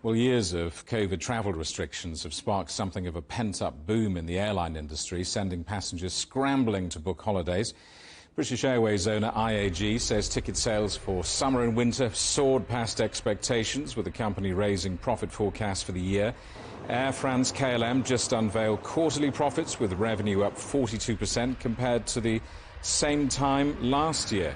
Well, years of COVID travel restrictions have sparked something of a pent-up boom in the airline industry, sending passengers scrambling to book holidays. British Airways owner IAG says ticket sales for summer and winter soared past expectations, with the company raising profit forecasts for the year. Air France KLM just unveiled quarterly profits, with revenue up 42% compared to the same time last year.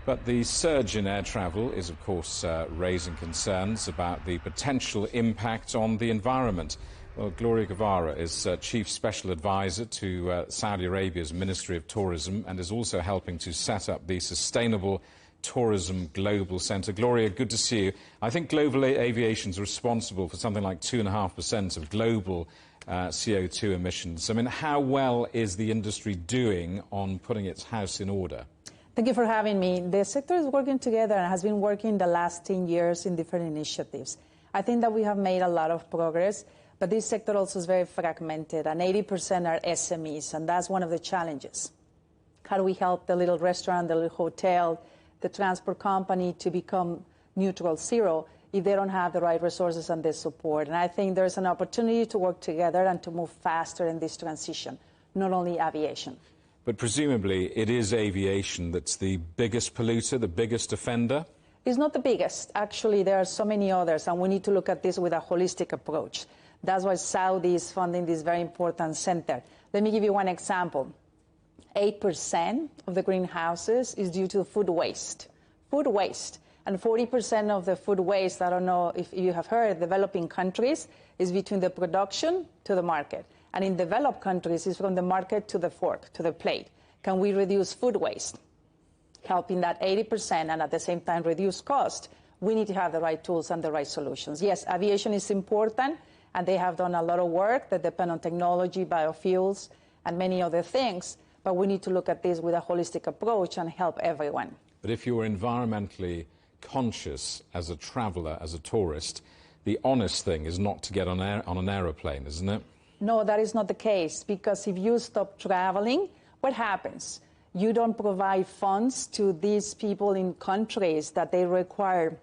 But the surge in air travel is, of course, raising concerns about the potential impact on the environment. Well, Gloria Guevara is Chief Special Advisor to Saudi Arabia's Ministry of Tourism and is also helping to set up the Sustainable Tourism Global Centre. Gloria, good to see you. I think global aviation is responsible for something like 2.5% of global CO2 emissions. I mean, how well is the industry doing on putting its house in order? Thank you for having me. The sector is working together and has been working the last 10 years in different initiatives. I think that we have made a lot of progress, but this sector also is very fragmented, and 80% are SMEs, and that's one of the challenges. How do we help the little restaurant, the little hotel, the transport company to become neutral zero if they don't have the right resources and the support? And I think there's an opportunity to work together and to move faster in this transition, not only aviation. But presumably it is aviation that's the biggest polluter, the biggest offender? It's not the biggest. Actually, there are so many others, and we need to look at this with a holistic approach. That's why Saudi is funding this very important center. Let me give you one example. 8% of the greenhouses is due to food waste. Food waste. And 40% of the food waste, I don't know if you have heard, developing countries, is between the production to the market. And in developed countries, it's from the market to the fork, to the plate. Can we reduce food waste? Helping that 80% and at the same time reduce cost, we need to have the right tools and the right solutions. Yes, aviation is important, and they have done a lot of work that depend on technology, biofuels, and many other things. But we need to look at this with a holistic approach and help everyone. But if you're environmentally conscious as a traveller, as a tourist, the honest thing is not to get on an aeroplane, isn't it? No, that is not the case, because if you stop traveling, what happens? You don't provide funds to these people in countries that they require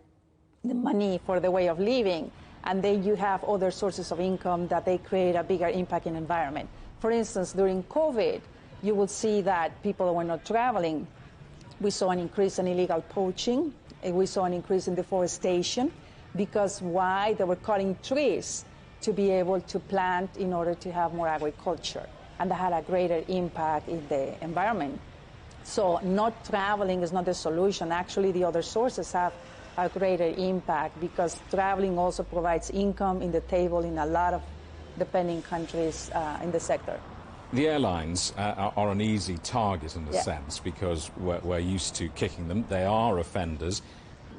the money for the way of living, and then you have other sources of income that they create a bigger impact in the environment. For instance, during COVID, you will see that people were not traveling. We saw an increase in illegal poaching. We saw an increase in deforestation. Because why? They were cutting trees to be able to plant in order to have more agriculture. And that had a greater impact in the environment. So not traveling is not the solution. Actually, the other sources have a greater impact, because traveling also provides income in the table in a lot of depending countries in the sector. The airlines are an easy target in a sense, because we're used to kicking them. They are offenders.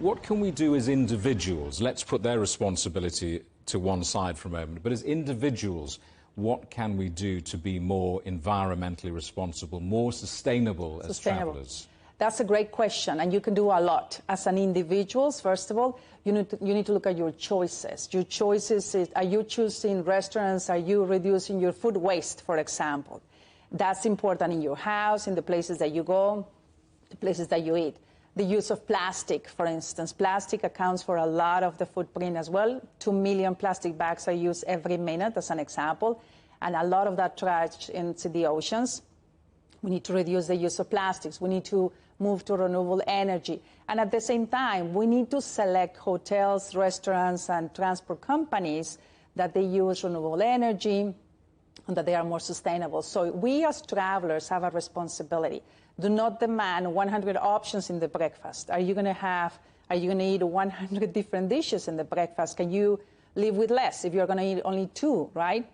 What can we do as individuals? Let's put their responsibility to one side for a moment. But as individuals, what can we do to be more environmentally responsible, more sustainable as travellers? That's a great question, and you can do a lot. As an individual, first of all, you need to look at your choices. Your choices is, are you choosing restaurants? Are you reducing your food waste, for example? That's important in your house, in the places that you go, the places that you eat. The use of plastic, for instance. Plastic accounts for a lot of the footprint as well. 2 million plastic bags are used every minute, as an example, and a lot of that trash into the oceans. We need to reduce the use of plastics. We need to move to renewable energy. And at the same time, we need to select hotels, restaurants, and transport companies that they use renewable energy and that they are more sustainable. So we as travelers have a responsibility. Do not demand 100 options in the breakfast. Are you going to eat 100 different dishes in the breakfast? Can you live with less if you're going to eat only 2, right?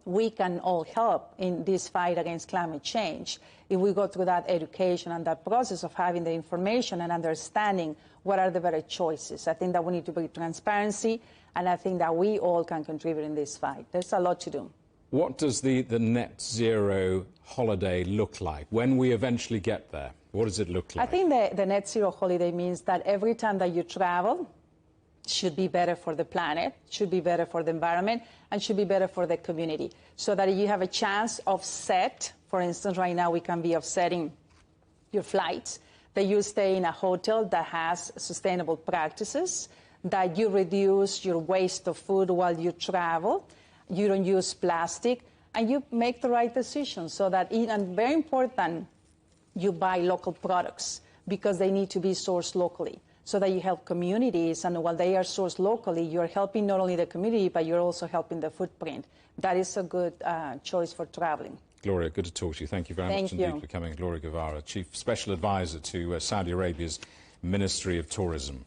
We can all help in this fight against climate change if we go through that education and that process of having the information and understanding what are the better choices. I think that we need to bring transparency, and I think that we all can contribute in this fight. There's a lot to do. What does the net zero holiday look like when we eventually get there? What does it look like? I think the net zero holiday means that every time that you travel should be better for the planet, should be better for the environment, and should be better for the community. So that you have a chance of offset. For instance, right now we can be offsetting your flights, that you stay in a hotel that has sustainable practices, that you reduce your waste of food while you travel, you don't use plastic, and you make the right decision so that, and very important, you buy local products because they need to be sourced locally so that you help communities, and while they are sourced locally, you're helping not only the community, but you're also helping the footprint. That is a good choice for traveling. Gloria, good to talk to you. Thank you very much indeed for coming. Gloria Guevara, Chief Special Advisor to Saudi Arabia's Ministry of Tourism.